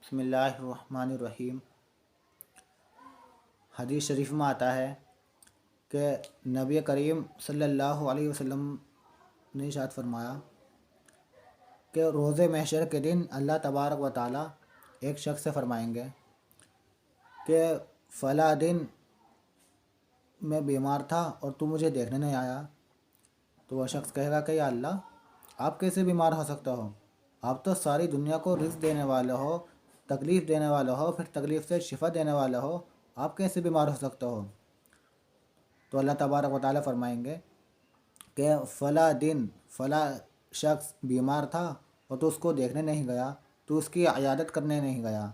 बिस्मिल्लाहिर्रहमानिर्रहीम। हदीस शरीफ में आता है कि नबी करीम सल्लल्लाहु अलैहि वसल्लम ने इरशाद फरमाया कि रोज़े महशर के दिन अल्लाह तबारक व तआला एक शख्स से फरमाएंगे कि फ़ला दिन मैं बीमार था और तू मुझे देखने नहीं आया। तो वह शख्स कहेगा कि या अल्लाह, आप कैसे बीमार हो सकते हो? आप तो सारी दुनिया को रिज़्क़ देने वाले हो, तकलीफ़ देने वाले हो, फिर तकलीफ़ से शिफा देने वाले हो, आप कैसे बीमार हो सकते हो? तो अल्लाह तबारक व तआला फरमाएंगे कि फ़ला दिन फ़ला शख्स बीमार था और तो उसको देखने नहीं गया, तो उसकी अयादत करने नहीं गया।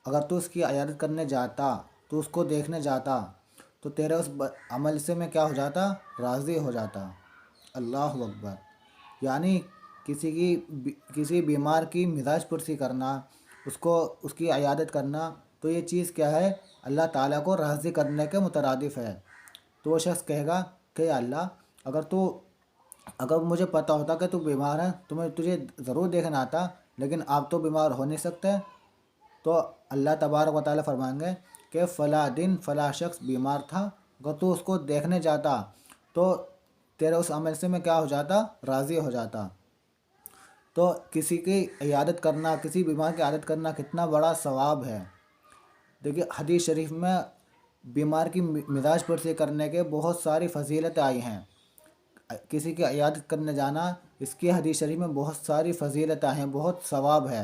अगर तू उसकी अयादत करने जाता, तो उसको देखने जाता, तो तेरे उस अमल से मैं क्या हो जाता? राज़ी हो जाता। अल्लाहु अकबर। यानी किसी बीमार की मिजाज पुरसी करना, उसको उसकी अयादत करना, तो ये चीज़ क्या है? अल्लाह ताला को राज़ी करने के मुतरादिफ़ है। तो वो शख्स कहेगा कि अल्लाह, अगर मुझे पता होता कि तू बीमार है तो मैं तुझे ज़रूर देखना आता, लेकिन आप तो बीमार हो नहीं सकते। तो अल्लाह तबारक व तआला फरमाएंगे कि फ़ला दिन फ़ला शख्स बीमार था, अगर तू उसको देखने जाता तो तेरे उस अमल से मैं क्या हो जाता? राज़ी हो जाता। तो किसी की इयादत करना, किसी बीमार की इयादत करना कितना बड़ा सवाब है। देखिए हदीस शरीफ में बीमार की मिजाज पुरसी करने के बहुत सारी फजीलतें आई हैं। किसी की इयादत करने जाना, इसकी हदीस शरीफ में बहुत सारी फजीलतें हैं, बहुत सवाब है।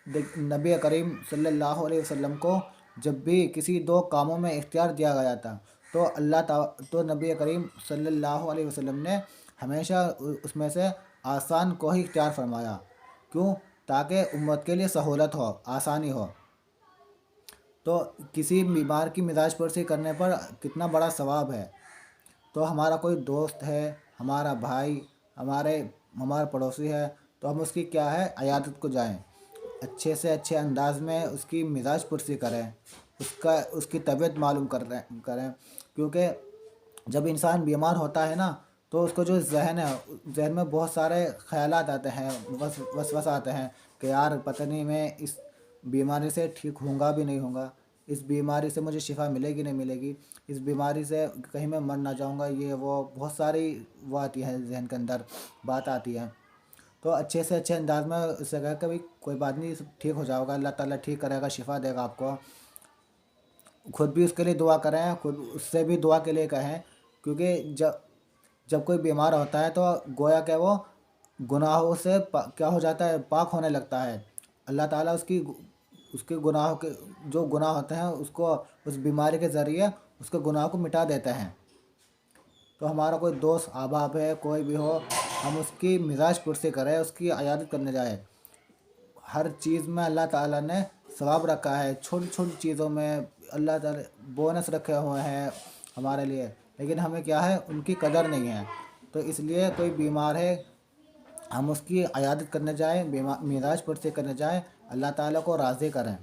नबी करीम सल्लल्लाहु अलैहि वसल्लम को जब भी किसी दो कामों में इख्तियार दिया गया था, तो नबी करीम सल्लल्लाहु अलैहि वसल्लम ने हमेशा उसमें से आसान को ही इख्तियार फरमाया। क्यों? ताकि उम्मत के लिए सहूलत हो, आसानी हो। तो किसी बीमार की मिजाज परसी करने पर कितना बड़ा सवाब है। तो हमारा कोई दोस्त है, हमारा भाई, हमारा पड़ोसी है, तो हम उसकी क्या है? अयादत को जाएं, अच्छे से अच्छे अंदाज में उसकी मिजाज पुरसी करें, उसकी तबीयत मालूम करें। क्योंकि जब इंसान बीमार होता है ना, तो उसको जो जहन है, जहन में बहुत सारे ख्यालात आते हैं, वसवस आते हैं कि यार पता नहीं मैं इस बीमारी से ठीक होऊंगा भी नहीं होऊंगा, इस बीमारी से मुझे शिफा मिलेगी नहीं मिलेगी, इस बीमारी से कहीं मैं मर ना जाऊंगा, ये वो बहुत सारी वो आती है, जहन के अंदर बात आती है। तो अच्छे से अच्छे अंदाज में उससे कहा कि भाई कोई बात नहीं, सब ठीक हो जाएगा, अल्लाह ताला ठीक करेगा, शिफा देगा आपको। खुद भी उसके लिए दुआ करें, खुद उससे भी दुआ के लिए कहें। क्योंकि जब कोई बीमार होता है तो गोया कि वो गुनाहों से क्या हो जाता है? पाक होने लगता है। अल्लाह ताला उसके गुनाहों के जो गुनाह होते हैं उसको उस बीमारी के ज़रिए उसके गुनाह को मिटा देते हैं। तो हमारा कोई दोस्त अहबाब है, कोई भी हो, हम उसकी मिजाज पुरसी करें, उसकी अयादत करने जाए। हर चीज़ में अल्लाह ताला ने सवाब रखा है, छोटी छोटी चीज़ों में अल्लाह ताला बोनस रखे हुए हैं हमारे लिए, लेकिन हमें क्या है? उनकी कदर नहीं है। तो इसलिए कोई बीमार है, हम उसकी अयादत करने जाएं, मिजाज पुरसी करने जाएं, अल्लाह ताला को राज़ी करें।